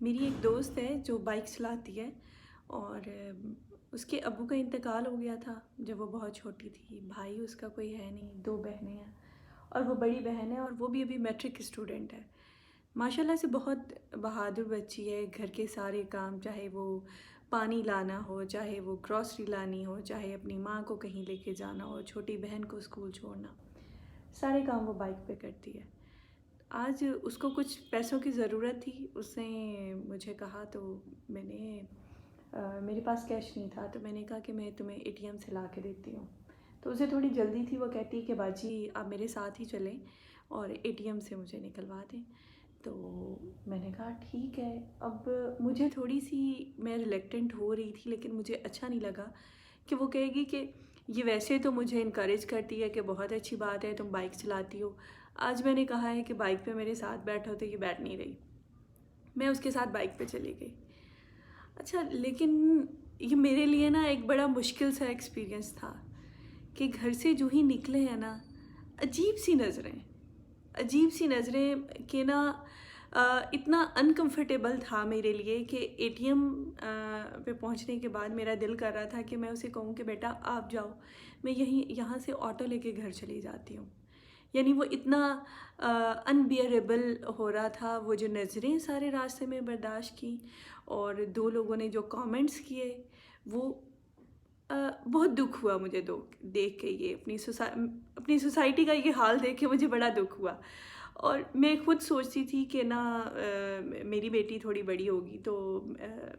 میری ایک دوست ہے جو بائک چلاتی ہے اور اس کے ابو کا انتقال ہو گیا تھا جب وہ بہت چھوٹی تھی. بھائی اس کا کوئی ہے نہیں، 2 بہنیں ہیں اور وہ بڑی بہن ہے اور وہ بھی ابھی میٹرک اسٹوڈنٹ ہے. ماشاء اللہ سے بہت بہادر بچی ہے. گھر کے سارے کام، چاہے وہ پانی لانا ہو، چاہے وہ گروسری لانی ہو، چاہے اپنی ماں کو کہیں لے کے جانا ہو، چھوٹی بہن کو اسکول چھوڑنا، سارے کام وہ بائک پہ کرتی ہے. آج اس کو کچھ پیسوں کی ضرورت تھی. اس نے مجھے کہا تو میں نے میرے پاس کیش نہیں تھا تو میں نے کہا کہ میں تمہیں اے ٹی ایم سے لا کے دیتی ہوں. تو اسے تھوڑی جلدی تھی. وہ کہتی کہ باجی آپ میرے ساتھ ہی چلیں اور اے ٹی ایم سے مجھے نکلوا دیں. تو میں نے کہا ٹھیک ہے. اب مجھے تھوڑی سی میں ریلیکٹنٹ ہو رہی تھی، لیکن مجھے اچھا نہیں لگا کہ وہ کہے گی کہ یہ ویسے تو مجھے انکریج کرتی ہے کہ بہت اچھی بات ہے تم بائک چلاتی ہو. آج میں نے کہا ہے کہ بائک پہ میرے ساتھ بیٹھو تو یہ بیٹھ نہیں رہی. میں اس کے ساتھ بائک پہ چلی گئی. اچھا، لیکن یہ میرے لیے نا ایک بڑا مشکل سا ایکسپیرینس تھا کہ گھر سے جو ہی نکلے ہیں نا، عجیب سی نظریں کہ نا اتنا انکمفرٹیبل تھا میرے لیے کہ اے ٹی ایم پہ پہنچنے کے بعد میرا دل کر رہا تھا کہ میں اسے کہوں کہ بیٹا آپ جاؤ، میں یہاں سے آٹو لے کے گھر چلی جاتی ہوں. یعنی وہ اتنا انبیئریبل ہو رہا تھا. وہ جو نظریں سارے راستے میں برداشت کی اور 2 لوگوں نے جو کامنٹس کیے، وہ بہت دکھ ہوا مجھے دیکھ کے. یہ اپنی سوسائٹی کا یہ حال دیکھ کے مجھے بڑا دکھ ہوا. اور میں خود سوچتی تھی کہ نا میری بیٹی تھوڑی بڑی ہوگی تو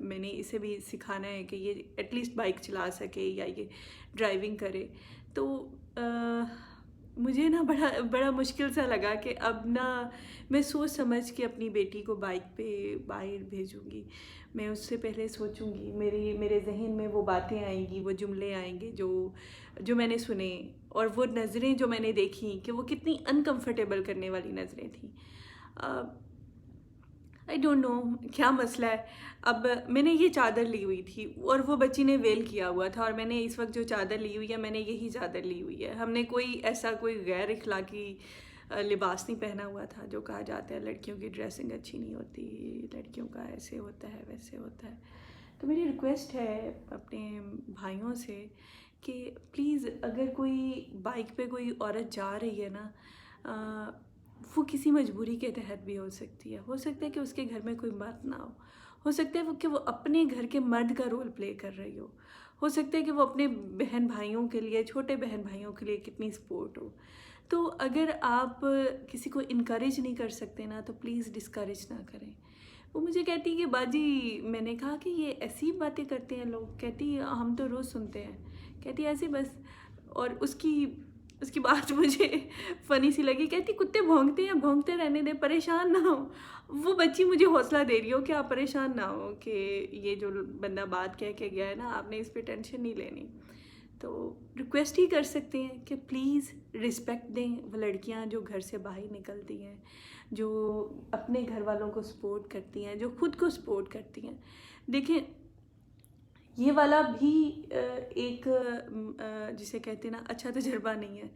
میں نے اسے بھی سکھانا ہے کہ یہ ایٹ لیسٹ بائک چلا سکے یا یہ ڈرائیونگ کرے. تو مجھے نا بڑا مشکل سا لگا کہ اب نا میں سوچ سمجھ کے اپنی بیٹی کو بائک پہ باہر بھیجوں گی. میں اس سے پہلے سوچوں گی، میرے ذہن میں وہ باتیں آئیں گی، وہ جملے آئیں گے جو میں نے سنے، اور وہ نظریں جو میں نے دیکھیں کہ وہ کتنی انکمفرٹیبل کرنے والی نظریں تھیں. آئی ڈونٹ نو کیا مسئلہ ہے. اب میں نے یہ چادر لی ہوئی تھی اور وہ بچی نے ویل کیا ہوا تھا، اور میں نے اس وقت جو چادر لی ہوئی ہے میں نے یہی چادر لی ہوئی ہے. ہم نے کوئی غیر اخلاقی لباس نہیں پہنا ہوا تھا جو کہا جاتا ہے لڑکیوں کی ڈریسنگ اچھی نہیں ہوتی، لڑکیوں کا ایسے ہوتا ہے ویسے ہوتا ہے. تو میری ریکویسٹ ہے اپنے بھائیوں سے کہ پلیز اگر کوئی بائک پہ کوئی عورت جا رہی ہے نا، وہ کسی مجبوری کے تحت بھی ہو سکتی ہے. ہو سکتا ہے کہ اس کے گھر میں کوئی مرد نہ ہو سکتا ہے کہ وہ اپنے گھر کے مرد کا رول پلے کر رہی ہو سکتا ہے کہ وہ اپنے بہن بھائیوں کے لیے، چھوٹے بہن بھائیوں کے لیے کتنی سپورٹ ہو. تو اگر آپ کسی کو انکریج نہیں کر سکتے نا تو پلیز ڈسکریج نہ کریں. وہ مجھے کہتی کہ باجی، میں نے کہا کہ یہ ایسی باتیں کرتے ہیں لوگ. کہتی ہم تو روز سنتے ہیں. کہتی ایسے بس. اور اس کی بات مجھے فنی سی لگی. کہتی کتے بھونکتے ہیں، بھونکتے رہنے دیں، پریشان نہ ہو. وہ بچی مجھے حوصلہ دے رہی ہو کہ آپ پریشان نہ ہو، کہ یہ جو بندہ بات کہہ کے گیا ہے نا، آپ نے اس پہ ٹینشن نہیں لینی. تو ریکویسٹ ہی کر سکتے ہیں کہ پلیز رسپیکٹ دیں وہ لڑکیاں جو گھر سے باہر نکلتی ہیں، جو اپنے گھر والوں کو سپورٹ کرتی ہیں، جو خود کو سپورٹ کرتی ہیں. دیکھیں، یہ والا بھی ایک جسے کہتے ہیں نا اچھا تجربہ نہیں ہے.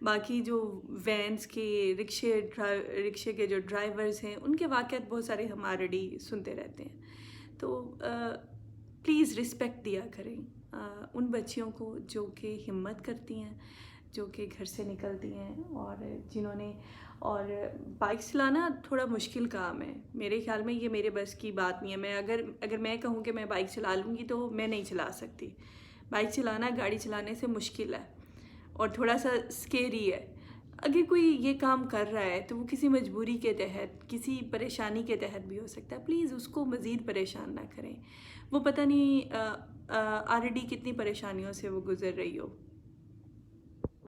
باقی جو وینس کے رکشے کے جو ڈرائیورز ہیں، ان کے واقعات بہت سارے ہم آلریڈی سنتے رہتے ہیں. تو پلیز رسپیکٹ دیا کریں ان بچیوں کو جو کہ ہمت کرتی ہیں، جو کہ گھر سے نکلتی ہیں اور جنہوں نے. اور بائک چلانا تھوڑا مشکل کام ہے. میرے خیال میں یہ میرے بس کی بات نہیں ہے. میں اگر میں کہوں کہ میں بائک چلا لوں گی تو میں نہیں چلا سکتی. بائک چلانا گاڑی چلانے سے مشکل ہے اور تھوڑا سا اسکیری ہے. اگر کوئی یہ کام کر رہا ہے تو وہ کسی مجبوری کے تحت، کسی پریشانی کے تحت بھی ہو سکتا ہے. پلیز اس کو مزید پریشان نہ کریں. وہ پتہ نہیں آلریڈی کتنی پریشانیوں سے وہ گزر رہی ہو.